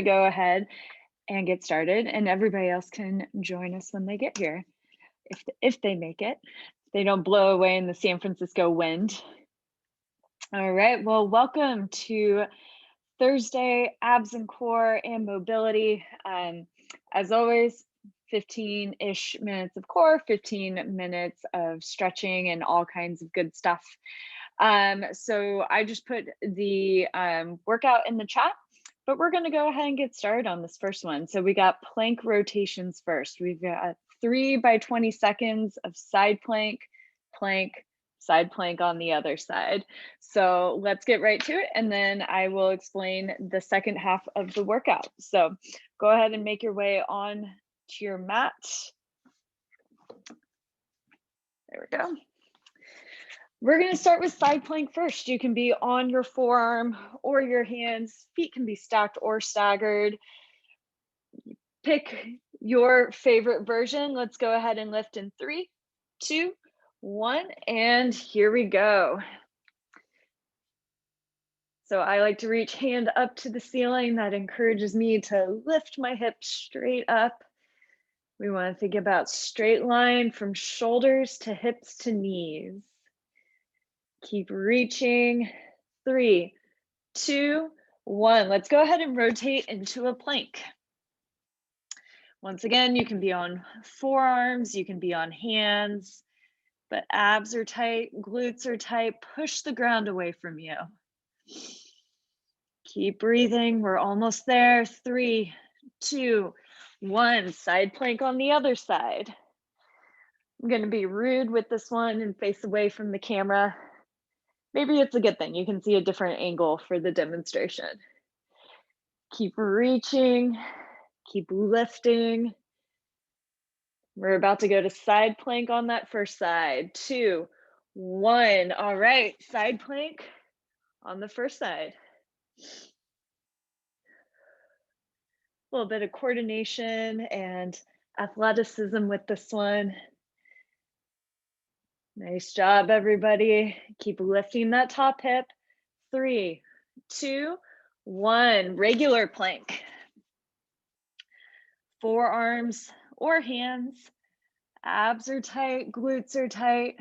go ahead and get started, and everybody else can join us when they get here, if they make it. They don't blow away in the San Francisco wind. All right, well, welcome to Thursday Abs and Core and Mobility. As always, 15-ish minutes of core, 15 minutes of stretching and all kinds of good stuff. So I just put the workout in the chat, but we're going to go ahead and get started on this first one. So we got plank rotations first. We've got 3 by 20 seconds of side plank, plank, side plank on the other side. So let's get right to it, and then I will explain the second half of the workout. So go ahead and make your way on to your mat. There we go. We're going to start with side plank first. You can be on your forearm or your hands. Feet can be stacked or staggered. Pick your favorite version. Let's go ahead and lift in 3, 2, 1, and here we go. So I like to reach hand up to the ceiling. That encourages me to lift my hips straight up. We want to think about straight line from shoulders to hips to knees. Keep reaching. 3, 2, 1. Let's go ahead and rotate into a plank. Once again, you can be on forearms, you can be on hands, but abs are tight, glutes are tight. Push the ground away from you. Keep breathing. We're almost there. 3, 2, 1. Side plank on the other side. I'm going to be rude with this one and face away from the camera. Maybe it's a good thing. You can see a different angle for the demonstration. Keep reaching, keep lifting. We're about to go to side plank on that first side. 2, 1. All right, side plank on the first side. A little bit of coordination and athleticism with this one. Nice job, everybody. Keep lifting that top hip. 3, 2, 1. Regular plank. Forearms or hands. Abs are tight, glutes are tight.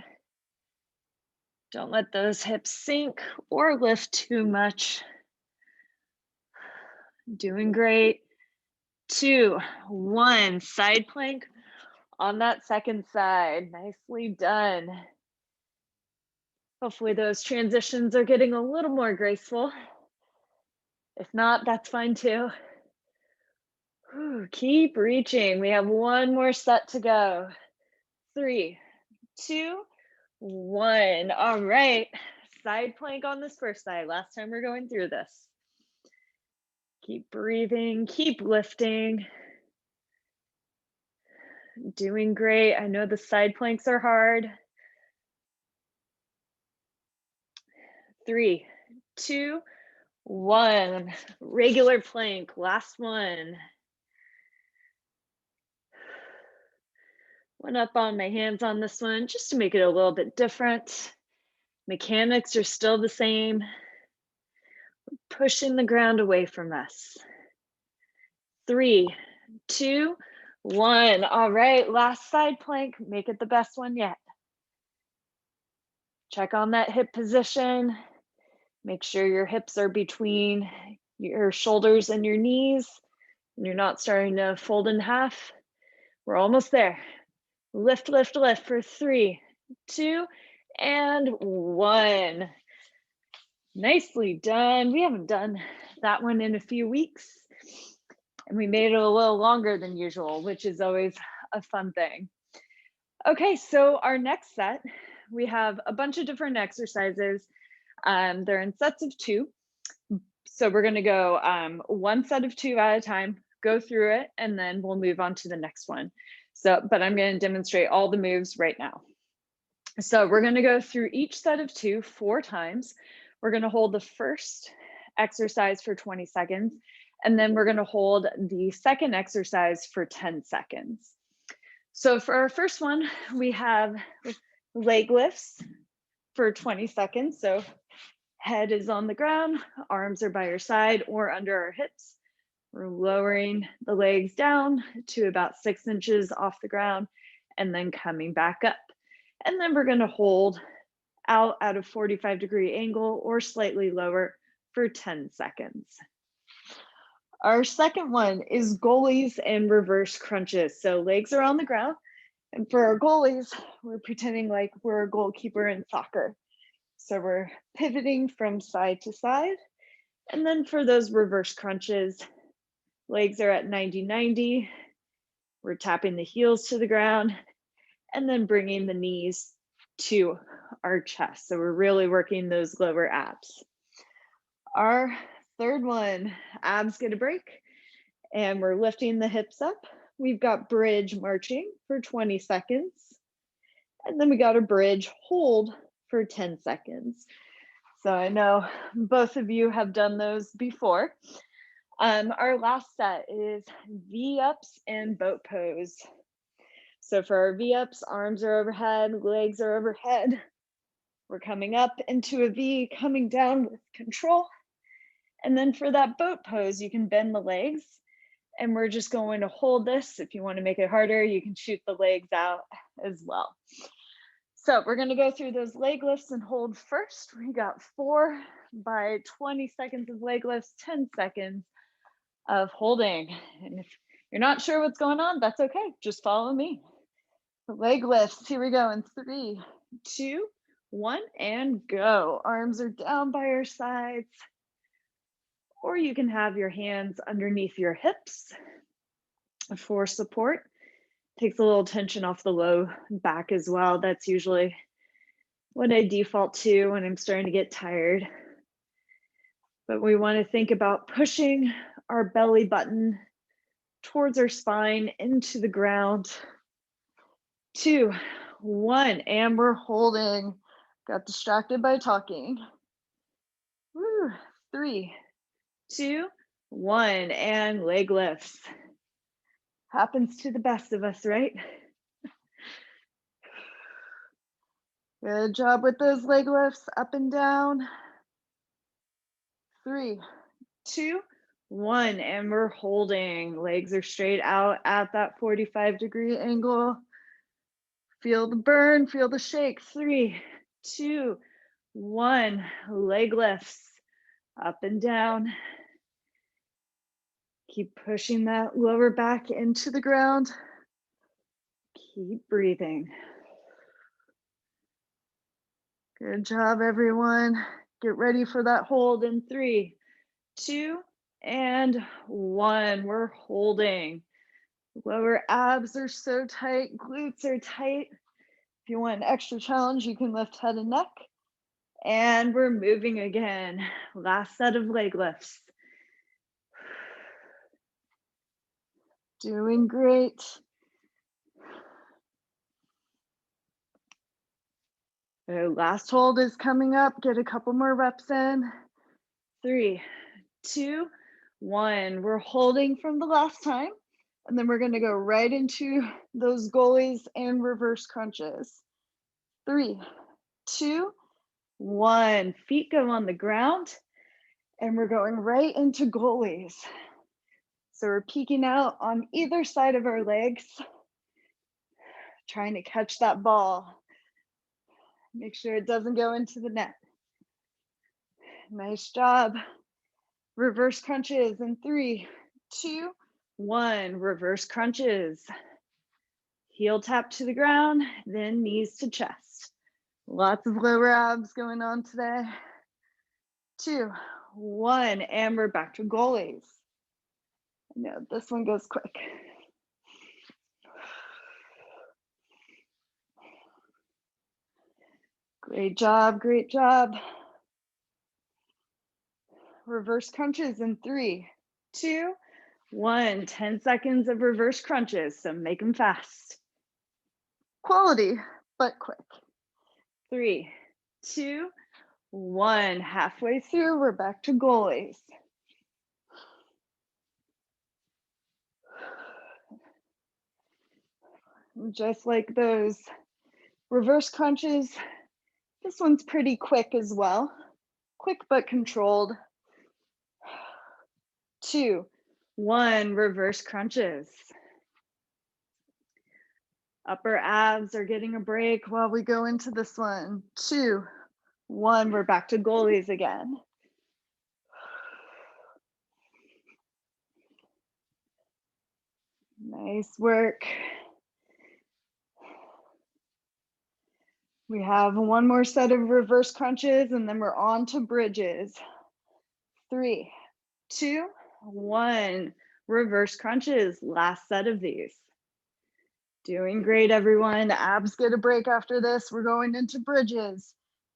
Don't let those hips sink or lift too much. Doing great. 2, 1. Side plank on that second side. Nicely done. Hopefully those transitions are getting a little more graceful. If not, that's fine too. Keep reaching. We have one more set to go. 3, 2, 1. All right. Side plank on this first side. Last time we're going through this. Keep breathing. Keep lifting. Doing great. I know the side planks are hard. 3, 2, 1. Regular plank. Last one. Went up on my hands on this one just to make it a little bit different. Mechanics are still the same. Pushing the ground away from us. 3, 2, 1. All right, last side plank. Make it the best one yet. Check on that hip position. Make sure your hips are between your shoulders and your knees, and you're not starting to fold in half. We're almost there. Lift, lift, lift for 3, 2, and 1. Nicely done. We haven't done that one in a few weeks, and we made it a little longer than usual, which is always a fun thing. Okay, so our next set, we have a bunch of different exercises. They're in sets of 2. So we're going to go one set of 2 at a time, go through it, and then we'll move on to the next one. So, but I'm going to demonstrate all the moves right now. So we're going to go through each set of 2 4 times. We're going to hold the first exercise for 20 seconds, and then we're going to hold the second exercise for 10 seconds. So for our first one, we have leg lifts for 20 seconds. So head is on the ground, arms are by your side or under our hips. We're lowering the legs down to about 6 inches off the ground and then coming back up. And then we're going to hold out at a 45-degree angle or slightly lower for 10 seconds. Our second one is goalies and reverse crunches. So legs are on the ground. And for our goalies, we're pretending like we're a goalkeeper in soccer. So we're pivoting from side to side. And then for those reverse crunches, legs are at 90-90. We're tapping the heels to the ground and then bringing the knees to our chest. So we're really working those lower abs. Our third one, abs get a break, and we're lifting the hips up. We've got bridge marching for 20 seconds. And then we got a bridge hold for 10 seconds. So I know both of you have done those before. Our last set is V-ups and boat pose. So for our V-ups, arms are overhead, legs are overhead. We're coming up into a V, coming down with control. And then for that boat pose, you can bend the legs, and we're just going to hold this. If you want to make it harder, you can shoot the legs out as well. So we're going to go through those leg lifts and hold first. We got 4 by 20 seconds of leg lifts, 10 seconds of holding. And if you're not sure what's going on, that's okay. Just follow me. Leg lifts, here we go in 3, 2, 1, and go. Arms are down by our sides. Or you can have your hands underneath your hips for support. Takes a little tension off the low back as well. That's usually what I default to when I'm starting to get tired. But we want to think about pushing our belly button towards our spine into the ground. 2, 1, and we're holding. Got distracted by talking. Woo. 3, 2, 1, and leg lifts. Happens to the best of us, right? Good job with those leg lifts, up and down. 3, 2, 1, and we're holding. Legs are straight out at that 45-degree angle. Feel the burn, feel the shake. 3, 2, 1, leg lifts, up and down. Keep pushing that lower back into the ground. Keep breathing. Good job, everyone. Get ready for that hold in 3, 2, and 1. We're holding. Lower abs are so tight, glutes are tight. If you want an extra challenge, you can lift head and neck. And we're moving again. Last set of leg lifts. Doing great. The last hold is coming up. Get a couple more reps in. 3, 2, 1. We're holding from the last time. And then we're going to go right into those goalies and reverse crunches. 3, 2, 1. Feet go on the ground. And we're going right into goalies. So we're peeking out on either side of our legs, trying to catch that ball. Make sure it doesn't go into the net. Nice job. Reverse crunches in 3, 2, 1. Reverse crunches. Heel tap to the ground, then knees to chest. Lots of lower abs going on today. 2, 1, and we're back to goalies. I know this one goes quick. Great job, great job. Reverse crunches in 3, 2, 1. 10 seconds of reverse crunches, so make them fast. Quality, but quick. 3, 2, 1. Halfway through, we're back to goalies. Just like those reverse crunches, this one's pretty quick as well. Quick but controlled. 2, 1, reverse crunches. Upper abs are getting a break while we go into this one. 2, 1, we're back to goalies again. Nice work. We have one more set of reverse crunches and then we're on to bridges. 3, 2, 1, reverse crunches, last set of these. Doing great, everyone. Abs get a break after this. We're going into bridges.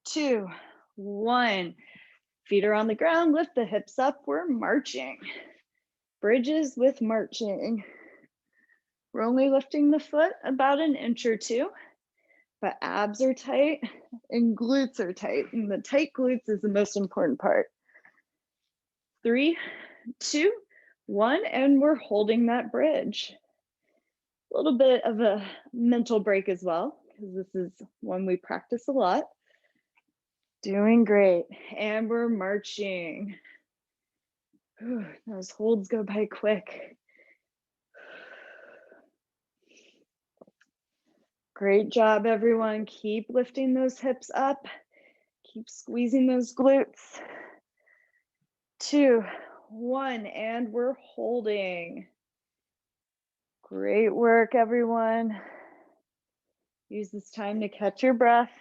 2, 1, feet are on the ground, lift the hips up, we're marching. Bridges with marching. We're only lifting the foot about an inch or two, but abs are tight and glutes are tight, and the tight glutes is the most important part. 3, 2, 1, and we're holding that bridge. A little bit of a mental break as well, because this is one we practice a lot. Doing great, and we're marching. Whew, those holds go by quick. Great job, everyone. Keep lifting those hips up. Keep squeezing those glutes. 2, 1, and we're holding. Great work, everyone. Use this time to catch your breath.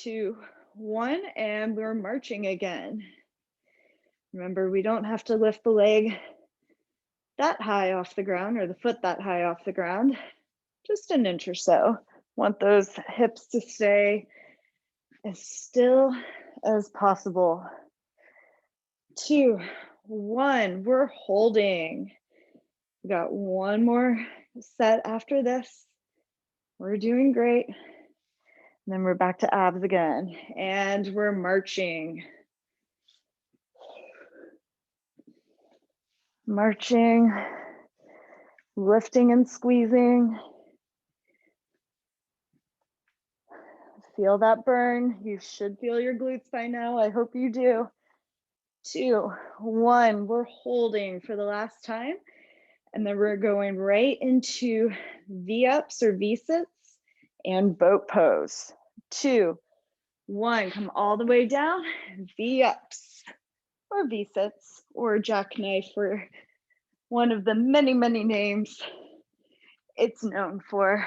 2, 1, and we're marching again. Remember, we don't have to lift the leg that high off the ground or the foot that high off the ground, just an inch or so. Want those hips to stay as still as possible. 2, 1, we're holding. We got one more set after this. We're doing great. And then we're back to abs again, and we're marching. Marching, lifting and squeezing. Feel that burn. You should feel your glutes by now. I hope you do. 2, 1, we're holding for the last time. And then we're going right into V-ups or V-sits and boat pose. 2, 1, come all the way down, V-ups or V-sits or jackknife for one of the many, many names it's known for.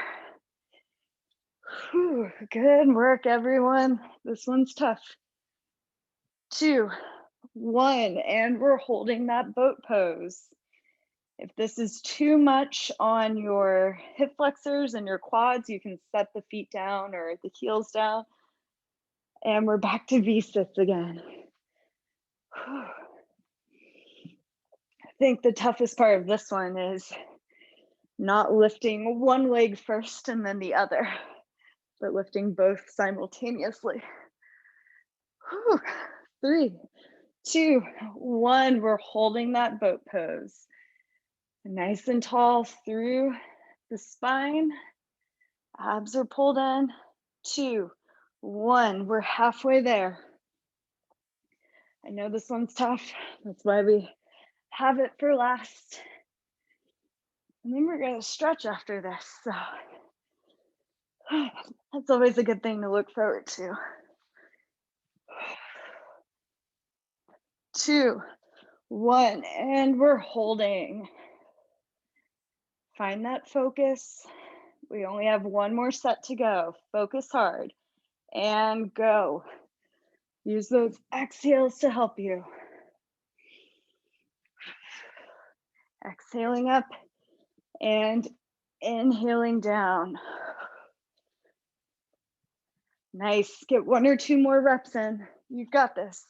Whew, good work, everyone. This one's tough. 2, 1, and we're holding that boat pose. If this is too much on your hip flexors and your quads, you can set the feet down or the heels down. And we're back to V-sits again. Whew. I think the toughest part of this one is not lifting one leg first and then the other, but lifting both simultaneously. Whew. 3, 2, 1, we're holding that boat pose. Nice and tall through the spine. Abs are pulled in. 2, 1, we're halfway there. I know this one's tough. That's why we have it for last. And then we're gonna stretch after this. So that's always a good thing to look forward to. 2, 1, and we're holding. Find that focus. We only have one more set to go. Focus hard and go. Use those exhales to help you. Exhaling up and inhaling down. Nice. Get 1 or 2 more reps in. You've got this.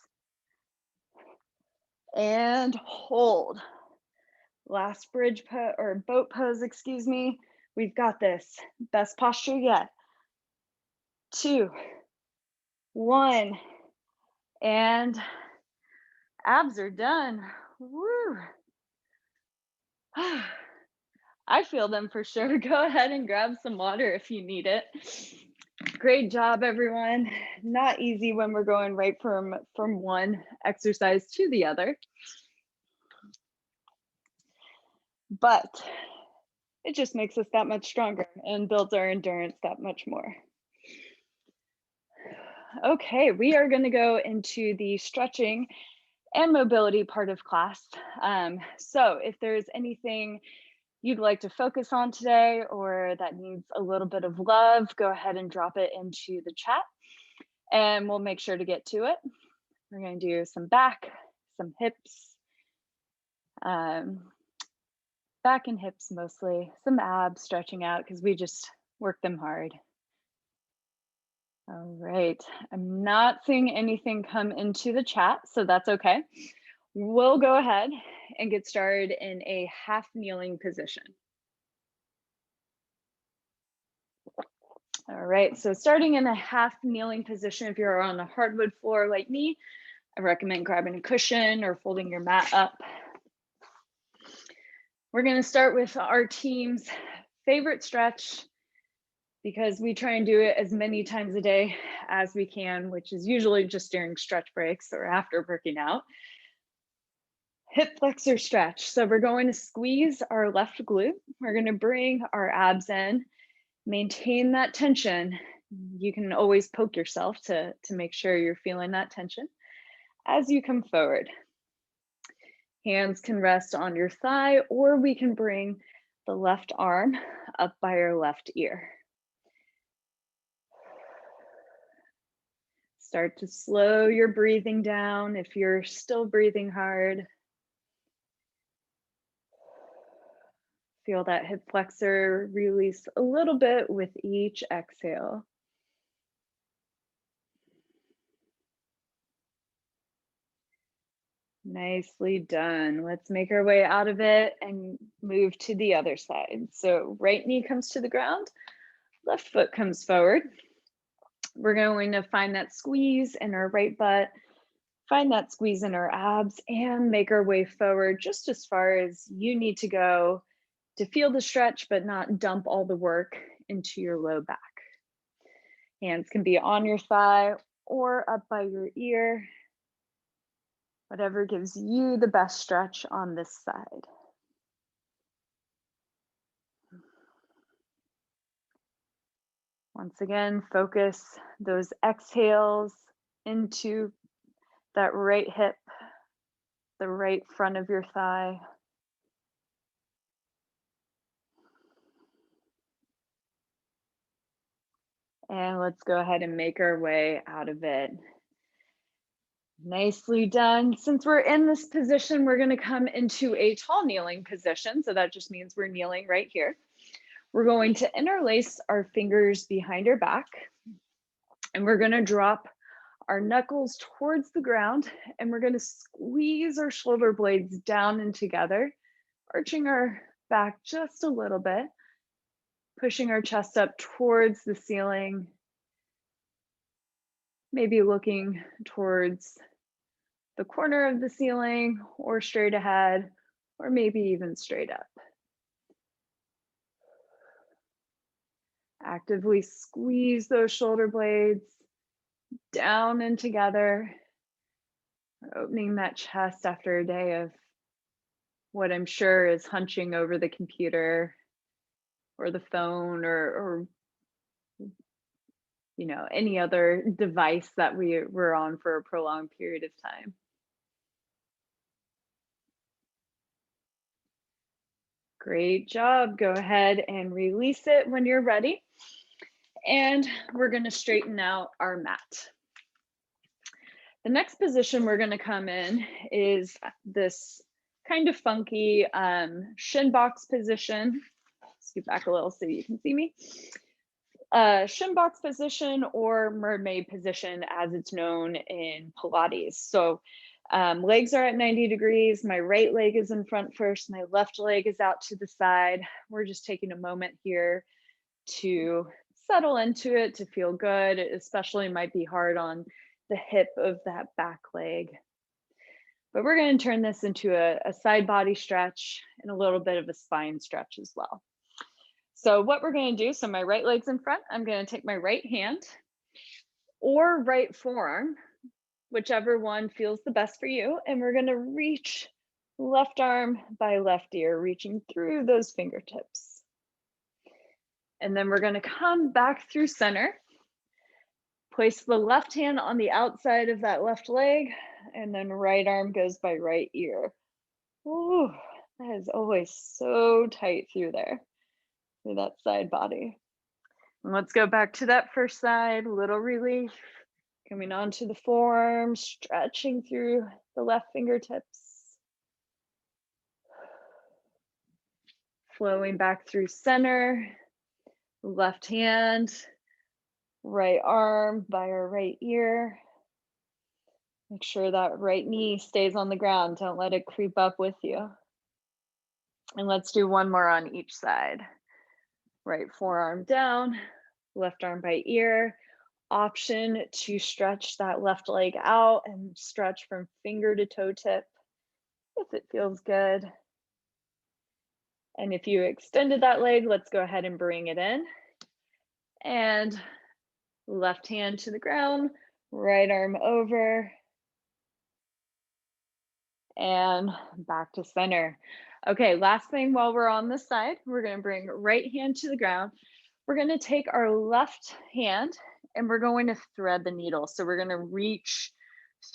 And hold. Last bridge pose or boat pose, excuse me. We've got this. Best posture yet. 2, 1, and abs are done. Woo. I feel them for sure. Go ahead and grab some water if you need it. Great job, everyone. Not easy when we're going right from one exercise to the other. but it just makes us that much stronger and builds our endurance that much more. Okay, we are going to go into the stretching and mobility part of class. So if there's anything you'd like to focus on today or that needs a little bit of love, go ahead and drop it into the chat and we'll make sure to get to it. We're going to do some back, some hips, back and hips mostly, some abs stretching out because we just work them hard. All right, I'm not seeing anything come into the chat, so that's okay. We'll go ahead and get started in a half kneeling position. All right, so starting in a half kneeling position, if you're on a hardwood floor like me, I recommend grabbing a cushion or folding your mat up. We're going to start with our team's favorite stretch because we try and do it as many times a day as we can, which is usually just during stretch breaks or after working out. Hip flexor stretch. So we're going to squeeze our left glute. We're going to bring our abs in, maintain that tension. You can always poke yourself to make sure you're feeling that tension as you come forward. Hands can rest on your thigh, or we can bring the left arm up by your left ear. Start to slow your breathing down if you're still breathing hard. Feel that hip flexor release a little bit with each exhale. Nicely done. Let's make our way out of it and move to the other side. So right knee comes to the ground, left foot comes forward. We're going to find that squeeze in our right butt, find that squeeze in our abs, and make our way forward just as far as you need to go to feel the stretch, but not dump all the work into your low back. Hands can be on your thigh or up by your ear, whatever gives you the best stretch on this side. Once again, focus those exhales into that right hip, the right front of your thigh. And let's go ahead and make our way out of it. Nicely done. Since we're in this position, we're going to come into a tall kneeling position. So that just means we're kneeling right here. We're going to interlace our fingers behind our back, and we're going to drop our knuckles towards the ground, and we're going to squeeze our shoulder blades down and together, arching our back just a little bit, pushing our chest up towards the ceiling, maybe looking towards the corner of the ceiling or straight ahead, or maybe even straight up. Actively squeeze those shoulder blades down and together, opening that chest after a day of what I'm sure is hunching over the computer or the phone or you know, any other device that we were on for a prolonged period of time. Great job. Go ahead and release it when you're ready. And we're going to straighten out our mat. The next position we're going to come in is this kind of funky shin box position. Scoot back a little so you can see me. Shin box position or mermaid position as it's known in Pilates. So legs are at 90 degrees. My right leg is in front first. My left leg is out to the side. We're just taking a moment here to settle into it, to feel good. It especially might be hard on the hip of that back leg. But we're going to turn this into a side body stretch and a little bit of a spine stretch as well. So what we're going to do, so my right leg's in front, I'm going to take my right hand or right forearm, whichever one feels the best for you, and we're going to reach left arm by left ear, reaching through those fingertips. And then we're going to come back through center. Place the left hand on the outside of that left leg, and then right arm goes by right ear. Ooh, that is always so tight through there, through that side body. And let's go back to that first side, little relief. Coming onto the forearm, stretching through the left fingertips. Flowing back through center, left hand, right arm by our right ear. Make sure that right knee stays on the ground. Don't let it creep up with you. And let's do one more on each side. Right forearm down, left arm by ear. Option to stretch that left leg out and stretch from finger to toe tip if it feels good. And if you extended that leg, let's go ahead and bring it in. And left hand to the ground, right arm over, and back to center. Okay, last thing while we're on this side, we're going to bring right hand to the ground. We're going to take our left hand and we're going to thread the needle. So we're going to reach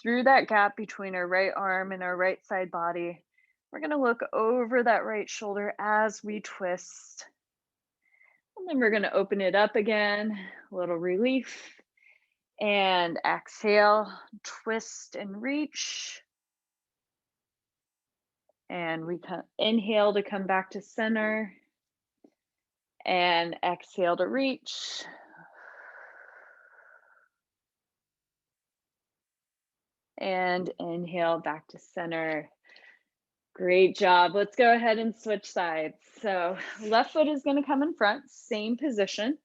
through that gap between our right arm and our right side body. We're going to look over that right shoulder as we twist. And then we're going to open it up again, a little relief. And exhale, twist and reach. And we inhale to come back to center. And exhale to reach. And inhale back to center. Great job. Let's go ahead and switch sides. So left foot is going to come in front, same position.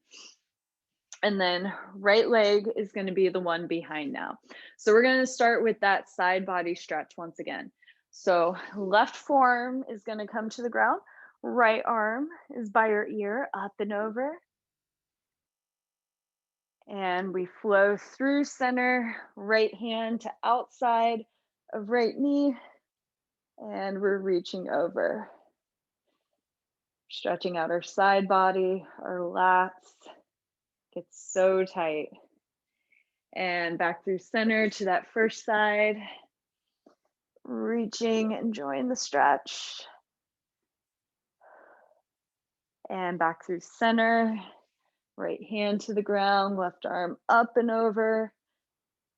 And then right leg is going to be the one behind now. So we're going to start with that side body stretch once again. So left forearm is going to come to the ground. Right arm is by your ear, up and over. And we flow through center, right hand to outside of right knee. And we're reaching over. Stretching out our side body, our lats. Gets so tight. And back through center to that first side. Reaching, enjoying the stretch. And back through center. Right hand to the ground, left arm up and over.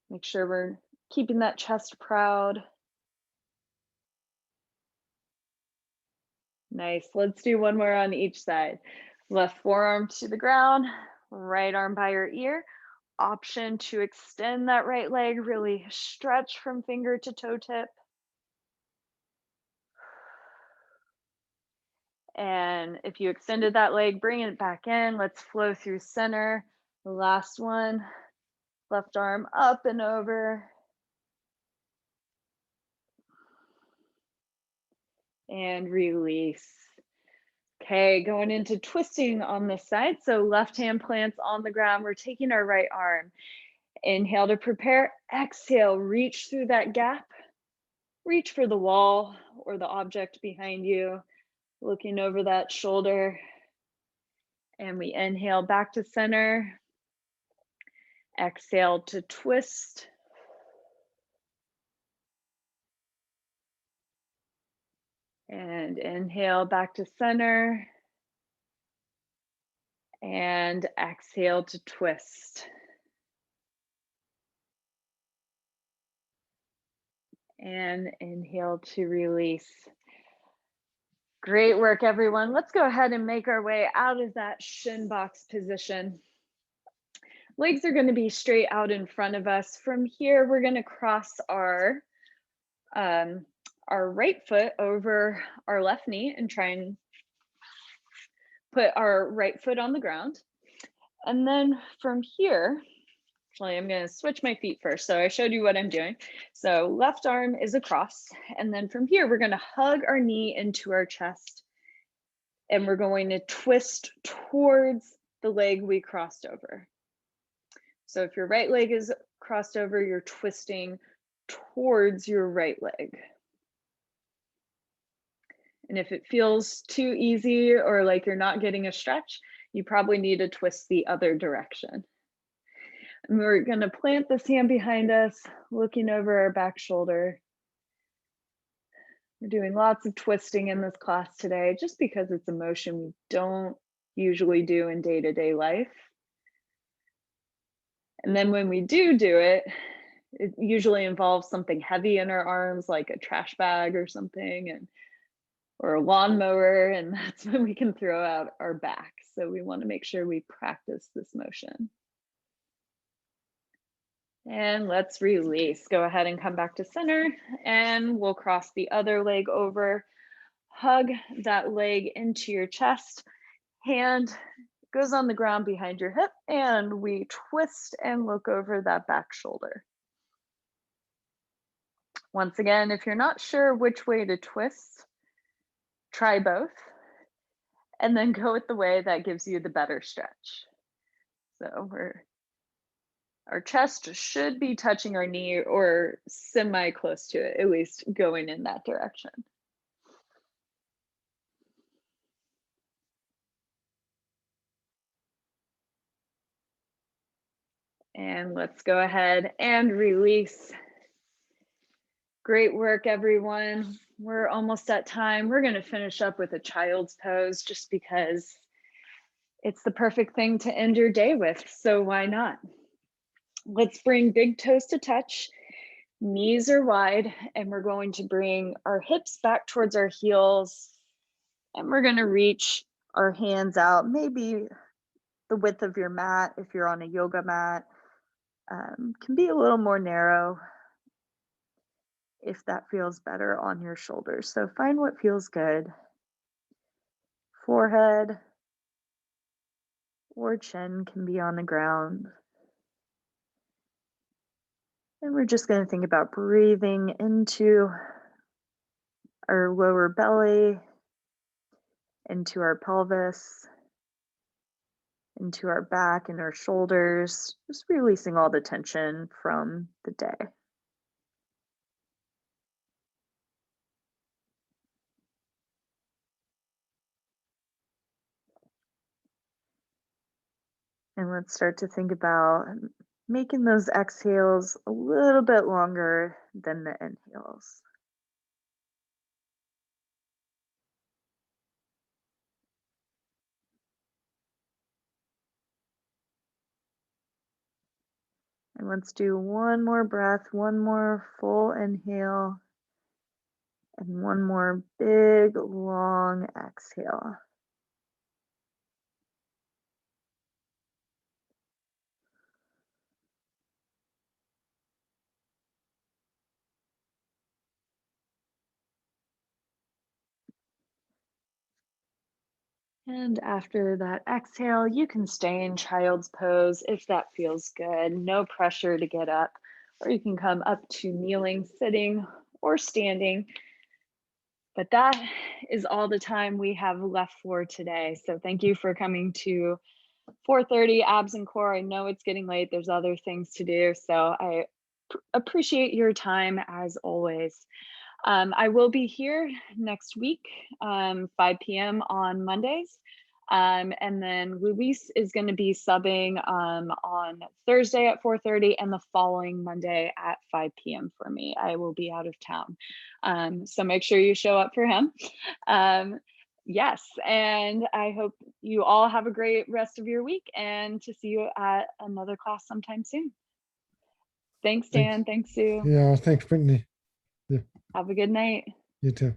Make sure we're keeping that chest proud. Nice. Let's do one more on each side. Left forearm to the ground, right arm by your ear. Option to extend that right leg, really stretch from finger to toe tip. And if you extended that leg, bring it back in. Let's flow through center. The last one, left arm up and over. And release. Okay, going into twisting on this side. So left hand plants on the ground. We're taking our right arm. Inhale to prepare. Exhale, reach through that gap. Reach for the wall or the object behind you. Looking over that shoulder. And we inhale back to center. Exhale to twist. And inhale back to center. And exhale to twist. And inhale to release. Great work, everyone. Let's go ahead and make our way out of that shin box position. Legs are going to be straight out in front of us. From here, we're going to cross our right foot over our left knee and try and put our right foot on the ground. And then from here, actually, I'm going to switch my feet first. So I showed you what I'm doing. So left arm is across. And then from here, we're going to hug our knee into our chest. And we're going to twist towards the leg we crossed over. So if your right leg is crossed over, you're twisting towards your right leg. And if it feels too easy or like you're not getting a stretch, you probably need to twist the other direction. And we're going to plant this hand behind us, looking over our back shoulder. We're doing lots of twisting in this class today, just because it's a motion we don't usually do in day-to-day life. And then when we do it, it usually involves something heavy in our arms, like a trash bag or something, or a lawnmower, and that's when we can throw out our back. So we want to make sure we practice this motion. And let's release. Go ahead and come back to center, and we'll cross the other leg over. Hug that leg into your chest. Hand goes on the ground behind your hip, and we twist and look over that back shoulder. Once again, if you're not sure which way to twist, try both, and then go with the way that gives you the better stretch. So our chest should be touching our knee or semi close to it, at least going in that direction. And let's go ahead and release. Great work, everyone. We're almost at time. We're going to finish up with a child's pose just because it's the perfect thing to end your day with. So why not? Let's bring big toes to touch. Knees are wide, and we're going to bring our hips back towards our heels. And we're going to reach our hands out, maybe the width of your mat if you're on a yoga mat. Can be a little more narrow if that feels better on your shoulders. So find what feels good. Forehead or chin can be on the ground. And we're just going to think about breathing into our lower belly, into our pelvis, into our back and our shoulders, just releasing all the tension from the day. And let's start to think about making those exhales a little bit longer than the inhales. And let's do one more breath, one more full inhale, and one more big, long exhale. And after that exhale, you can stay in child's pose if that feels good. No pressure to get up, or you can come up to kneeling, sitting, or standing. But that is all the time we have left for today. So thank you for coming to 4:30 Abs and Core. I know it's getting late. There's other things to do. So I appreciate your time as always. I will be here next week, 5 p.m. on Mondays. And then Luis is going to be subbing on Thursday at 4:30 and the following Monday at 5 p.m. for me. I will be out of town. So make sure you show up for him. Yes, and I hope you all have a great rest of your week and to see you at another class sometime soon. Thanks, Dan. Thanks, Sue. Yeah, thanks, Brittany. Yeah. Have a good night. You too.